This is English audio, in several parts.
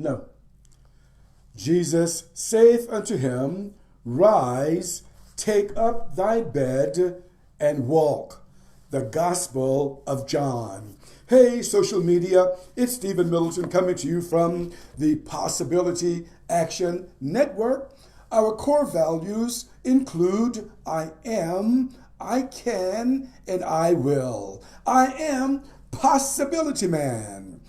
No. Jesus saith unto him, Rise, take up thy bed, and walk. The Gospel of John. Hey, social media, it's Stephen Middleton coming to you from the Possibility Action Network. Our core values include I am, I can, and I will. I am Possibility Man.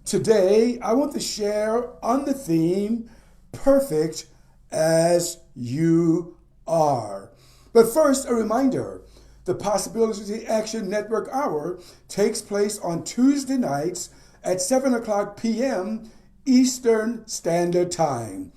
Today, I want to share on the theme, Perfect as You Are. But first, a reminder. The Possibility Action Network Hour takes place on Tuesday nights at 7 o'clock p.m. Eastern Standard Time.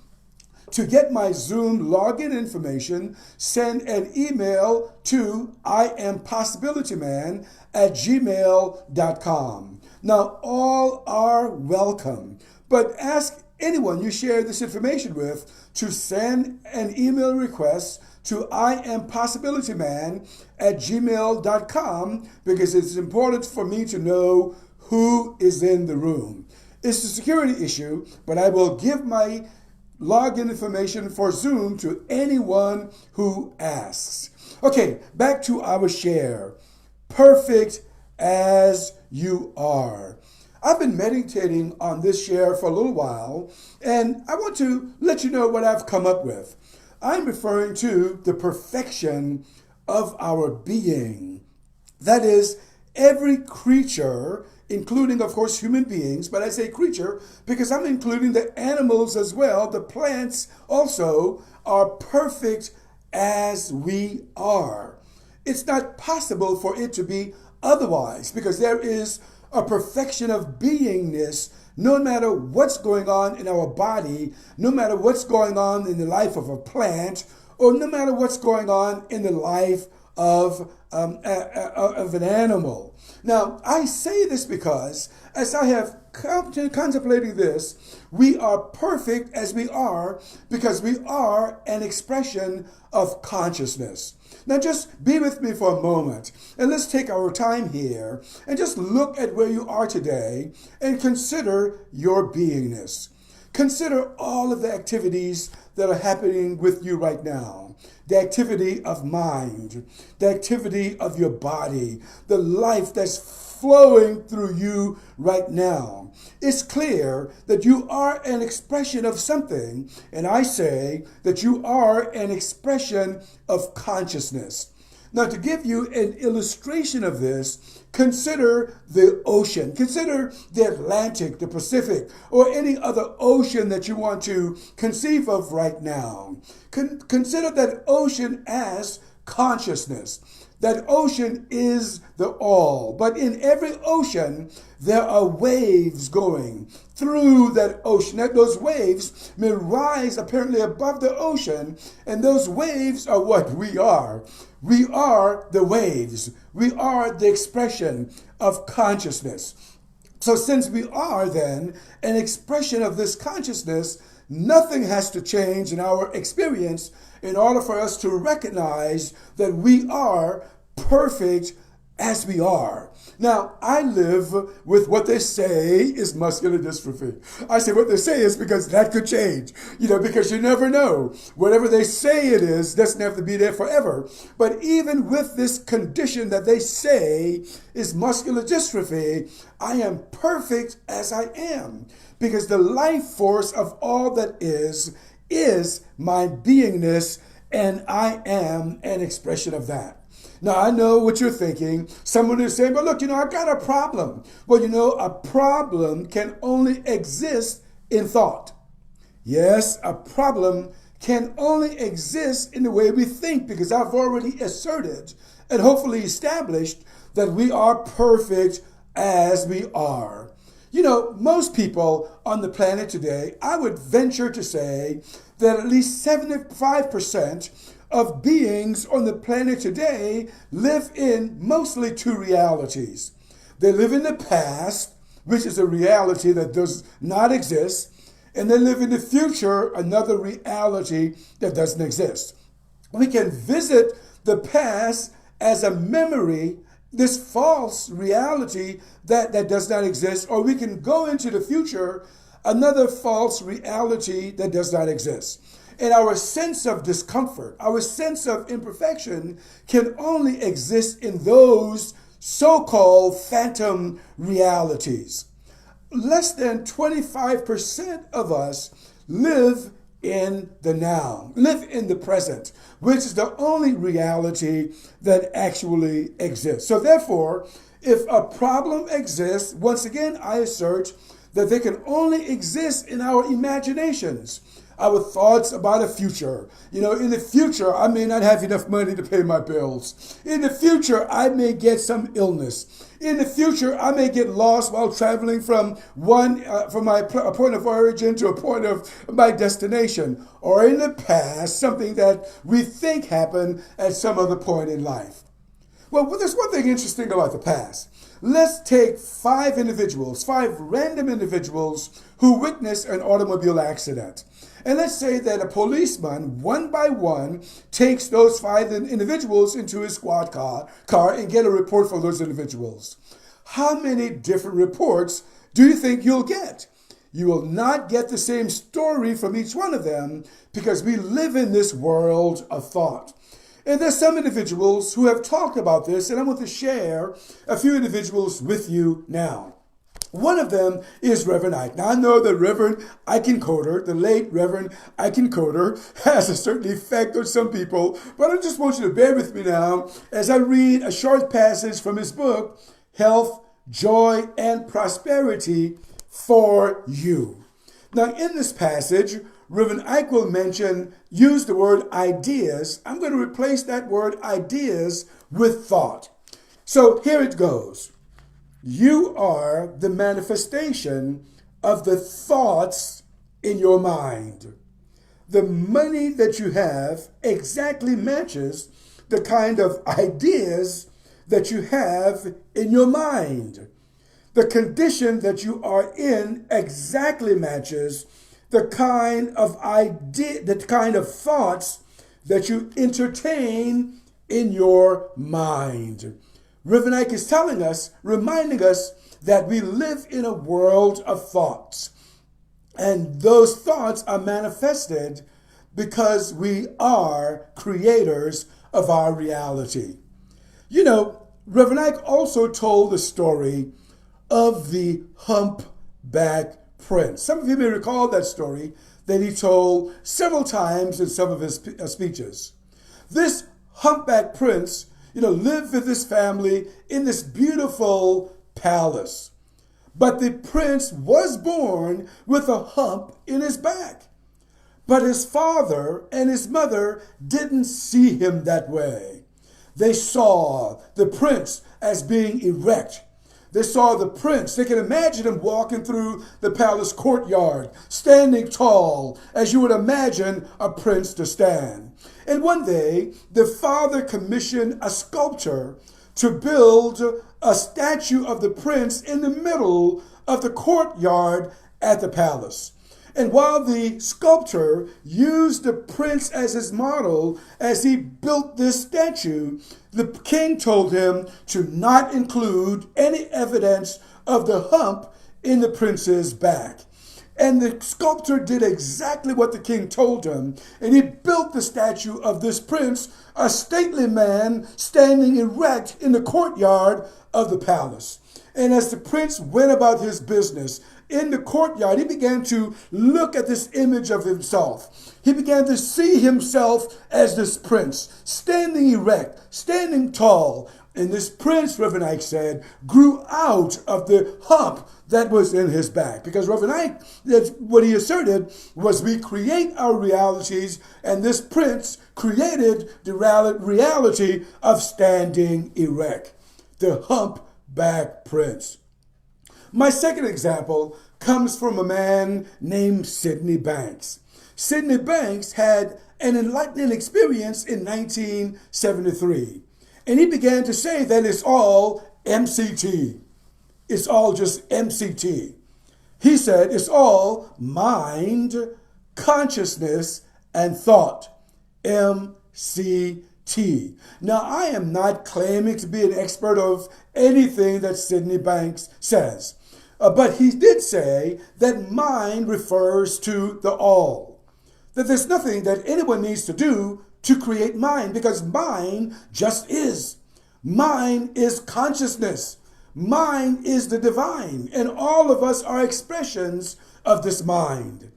To get my Zoom login information, send an email to IamPossibilityMan@gmail.com. Now, all are welcome, but ask anyone you share this information with to send an email request to IamPossibilityMan@gmail.com because it's important for me to know who is in the room. It's a security issue, but I will give my login information for Zoom to anyone who asks. Okay, back to our share. Perfect as you are. I've been meditating on this share for a little while, and I want to let you know what I've come up with. I'm referring to the perfection of our being. That is, every creature, including, of course, human beings, but I say creature because I'm including the animals as well. The plants also are perfect as we are. It's not possible for it to be otherwise because there is a perfection of beingness no matter what's going on in our body, no matter what's going on in the life of a plant, or no matter what's going on in the life of an animal. Now, I say this because as I have contemplating this, we are perfect as we are because we are an expression of consciousness. Now, just be with me for a moment and let's take our time here and just look at where you are today and consider your beingness. Consider all of the activities that are happening with you right now. The activity of mind, the activity of your body, the life that's flowing through you right now. It's clear that you are an expression of something, and I say that you are an expression of consciousness. Now, to give you an illustration of this, consider the ocean. Consider the Atlantic, the Pacific, or any other ocean that you want to conceive of right now. Consider that ocean as consciousness. That ocean is the all. But in every ocean, there are waves going through that ocean. Those waves may rise apparently above the ocean, and those waves are what we are. We are the waves. We are the expression of consciousness. So since we are then an expression of this consciousness, nothing has to change in our experience in order for us to recognize that we are perfect as we are. Now, I live with what they say is muscular dystrophy. I say what they say is because that could change, because you never know. Whatever they say it is doesn't have to be there forever. But even with this condition that they say is muscular dystrophy, I am perfect as I am because the life force of all that is my beingness, and I am an expression of that. Now, I know what you're thinking. Someone is saying, but look, I've got a problem. Well, a problem can only exist in thought. Yes, a problem can only exist in the way we think because I've already asserted and hopefully established that we are perfect as we are. Most people on the planet today, I would venture to say that at least 75% of beings on the planet today live in mostly two realities. They live in the past, which is a reality that does not exist, and they live in the future, another reality that doesn't exist. We can visit the past as a memory, this false reality that does not exist, or we can go into the future another false reality that does not exist. And our sense of discomfort, our sense of imperfection can only exist in those so-called phantom realities. Less than 25% of us live in the now, live in the present, which is the only reality that actually exists. So therefore, if a problem exists, once again, I assert that they can only exist in our imaginations, our thoughts about a future. In the future, I may not have enough money to pay my bills. In the future, I may get some illness. In the future, I may get lost while traveling from my point of origin to a point of my destination. Or in the past, something that we think happened at some other point in life. Well, there's one thing interesting about the past. Let's take five random individuals who witnessed an automobile accident. And let's say that a policeman, one by one, takes those five individuals into his squad car and get a report for those individuals. How many different reports do you think you'll get? You will not get the same story from each one of them because we live in this world of thought. And there's some individuals who have talked about this, and I want to share a few individuals with you now. One of them is Reverend Ike. Now, I know that Reverend Ike Encoder, the late Reverend Ike Encoder, has a certain effect on some people, but I just want you to bear with me now as I read a short passage from his book, Health, Joy, and Prosperity for You. Now, in this passage, Reverend Ike will use the word ideas. I'm going to replace that word ideas with thought. So here it goes. You are the manifestation of the thoughts in your mind. The money that you have exactly matches the kind of ideas that you have in your mind. The condition that you are in exactly matches the kind of thoughts that you entertain in your mind. Reverend Ike is reminding us that we live in a world of thoughts. And those thoughts are manifested because we are creators of our reality. Reverend Ike also told the story of the humpback prince. Some of you may recall that story that he told several times in some of his speeches. This humpback prince, lived with his family in this beautiful palace. But the prince was born with a hump in his back. But his father and his mother didn't see him that way. They saw the prince as being erect. They saw the prince. They can imagine him walking through the palace courtyard, standing tall, as you would imagine a prince to stand. And one day, the father commissioned a sculptor to build a statue of the prince in the middle of the courtyard at the palace. And while the sculptor used the prince as his model as he built this statue, the king told him to not include any evidence of the hump in the prince's back. And the sculptor did exactly what the king told him, and he built the statue of this prince, a stately man standing erect in the courtyard of the palace. And as the prince went about his business in the courtyard, he began to look at this image of himself. He began to see himself as this prince, standing erect, standing tall. And this prince, Reverend Ike said, grew out of the hump that was in his back. Because Reverend Ike, that's what he asserted, was we create our realities, and this prince created the reality of standing erect. The humpback prince. My second example comes from a man named Sydney Banks. Sydney Banks had an enlightening experience in 1973. And he began to say that it's all MCT. It's all just MCT. He said it's all mind, consciousness, and thought. MCT. Now, I am not claiming to be an expert of anything that Sydney Banks says. But he did say that mind refers to the all. That there's nothing that anyone needs to do to create mind, because mind just is. Mind is consciousness. Mind is the divine, and all of us are expressions of this mind.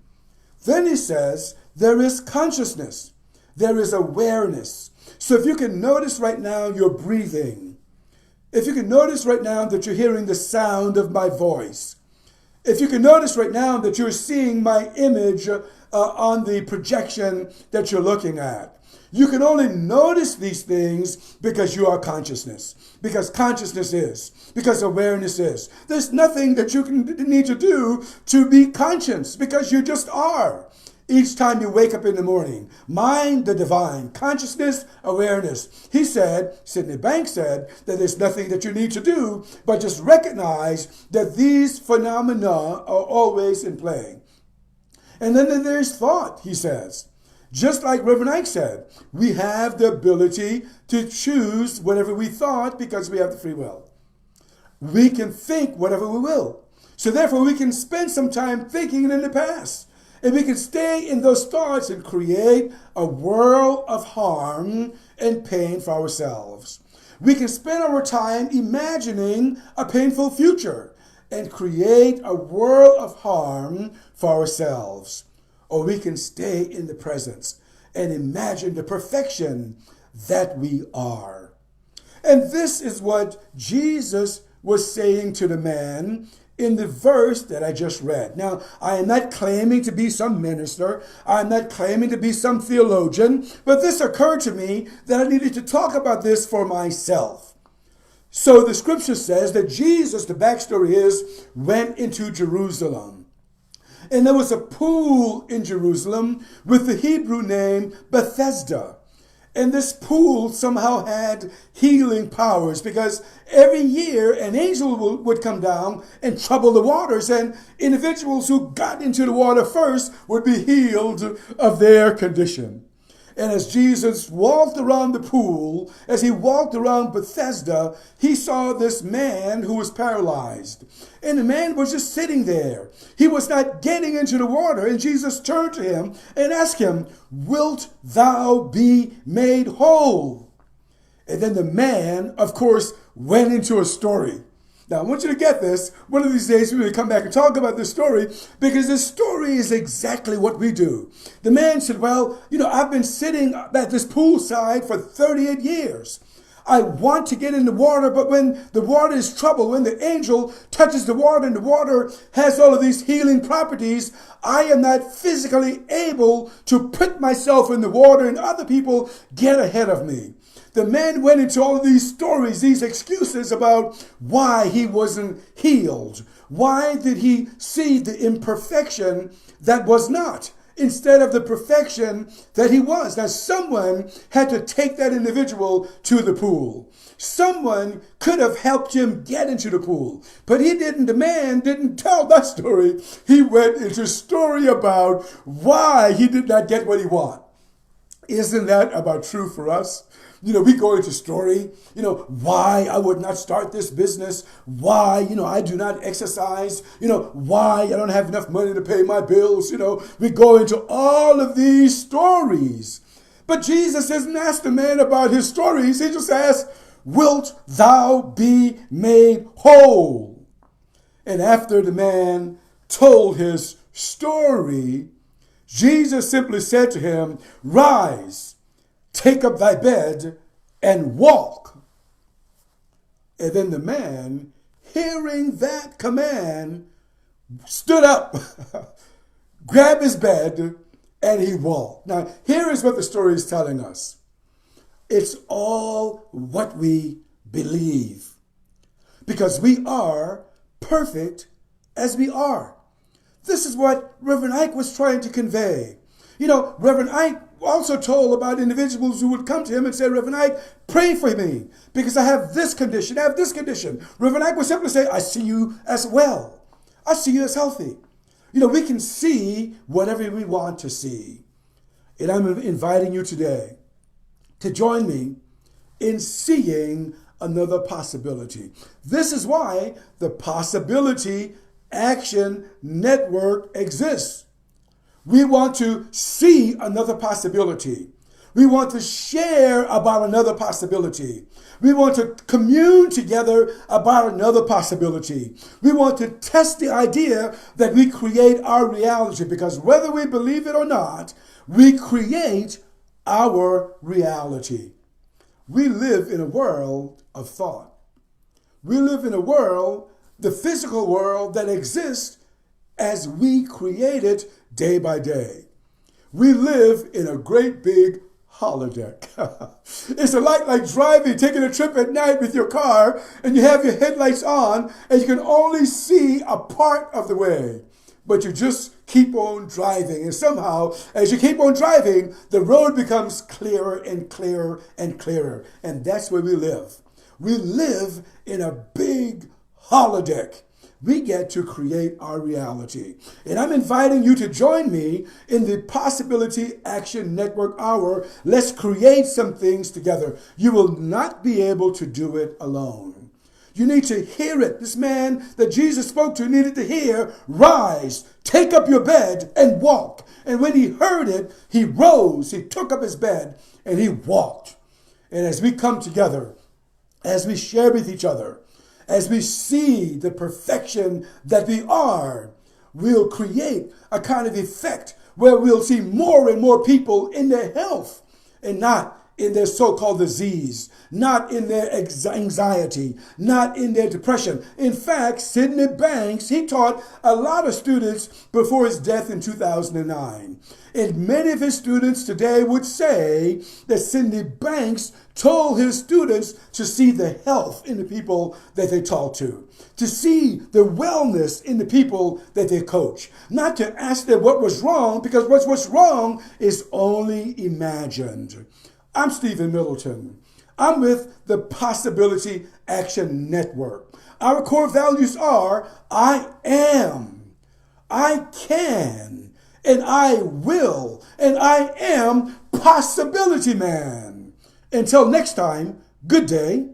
Then he says there is consciousness. There is awareness. So if you can notice right now you're breathing, if you can notice right now that you're hearing the sound of my voice, if you can notice right now that you're seeing my image on the projection that you're looking at, you can only notice these things because you are consciousness, because consciousness is, because awareness is. There's nothing that you need to do to be conscious, because you just are. Each time you wake up in the morning, mind, the divine, consciousness, awareness. He said, Sidney Banks said, that there's nothing that you need to do, but just recognize that these phenomena are always in play. And then there's thought, he says. Just like Reverend Ike said, we have the ability to choose whatever we thought because we have the free will. We can think whatever we will. So therefore we can spend some time thinking in the past. And we can stay in those thoughts and create a world of harm and pain for ourselves. We can spend our time imagining a painful future and create a world of harm for ourselves. Or we can stay in the presence and imagine the perfection that we are. And this is what Jesus was saying to the man in the verse that I just read. Now, I am not claiming to be some minister. I'm not claiming to be some theologian. But this occurred to me that I needed to talk about this for myself. So the scripture says that Jesus, the backstory is, went into Jerusalem. And there was a pool in Jerusalem with the Hebrew name Bethesda. And this pool somehow had healing powers, because every year an angel would come down and trouble the waters, and individuals who got into the water first would be healed of their condition. And as Jesus walked around the pool, as he walked around Bethesda, he saw this man who was paralyzed. And the man was just sitting there. He was not getting into the water. And Jesus turned to him and asked him, "Wilt thou be made whole?" And then the man, of course, went into a story. Now, I want you to get this. One of these days, we're going to come back and talk about this story, because this story is exactly what we do. The man said, well, I've been sitting at this poolside for 38 years. I want to get in the water, but when the water is troubled, when the angel touches the water and the water has all of these healing properties, I am not physically able to put myself in the water, and other people get ahead of me. The man went into all of these stories, these excuses about why he wasn't healed. Why did he see the imperfection that was not, instead of the perfection that he was? Now, someone had to take that individual to the pool. Someone could have helped him get into the pool, but he didn't. The man didn't tell that story. He went into a story about why he did not get what he wanted. Isn't that about true for us? We go into story, why I would not start this business, why, I do not exercise, why I don't have enough money to pay my bills, we go into all of these stories. But Jesus doesn't ask the man about his stories. He just asks, "Wilt thou be made whole?" And after the man told his story, Jesus simply said to him, "Rise, take up thy bed and walk." And then the man, hearing that command, stood up, grabbed his bed, and he walked. Now, here is what the story is telling us. It's all what we believe, because we are perfect as we are. This is what Reverend Ike was trying to convey. Reverend Ike also told about individuals who would come to him and say, "Reverend Ike, pray for me because I have this condition, I have this condition." Reverend Ike would simply say, "I see you as well. I see you as healthy." We can see whatever we want to see. And I'm inviting you today to join me in seeing another possibility. This is why the possibility Action Network exists. We want to see another possibility. We want to share about another possibility. We want to commune together about another possibility. We want to test the idea that we create our reality, because whether we believe it or not, we create our reality. We live in a world of thought. We live in a world, the physical world, that exists as we create it day by day. We live in a great big holodeck. It's a lot like driving, taking a trip at night with your car, and you have your headlights on, and you can only see a part of the way. But you just keep on driving. And somehow, as you keep on driving, the road becomes clearer and clearer and clearer. And that's where we live. We live in a big holodeck. We get to create our reality. And I'm inviting you to join me in the Possibility Action Network Hour. Let's create some things together. You will not be able to do it alone. You need to hear it. This man that Jesus spoke to needed to hear, rise, take up your bed and walk. And when he heard it, he rose, he took up his bed and he walked. And as we come together, as we share with each other, as we see the perfection that we are, we'll create a kind of effect where we'll see more and more people in their health and not in their so-called disease, not in their anxiety, not in their depression. In fact, Sidney Banks, he taught a lot of students before his death in 2009. And many of his students today would say that Sidney Banks told his students to see the health in the people that they taught to see the wellness in the people that they coach, not to ask them what was wrong, because what's wrong is only imagined. I'm Stephen Middleton. I'm with the Possibility Action Network. Our core values are I am, I can, and I will, and I am Possibility Man. Until next time, good day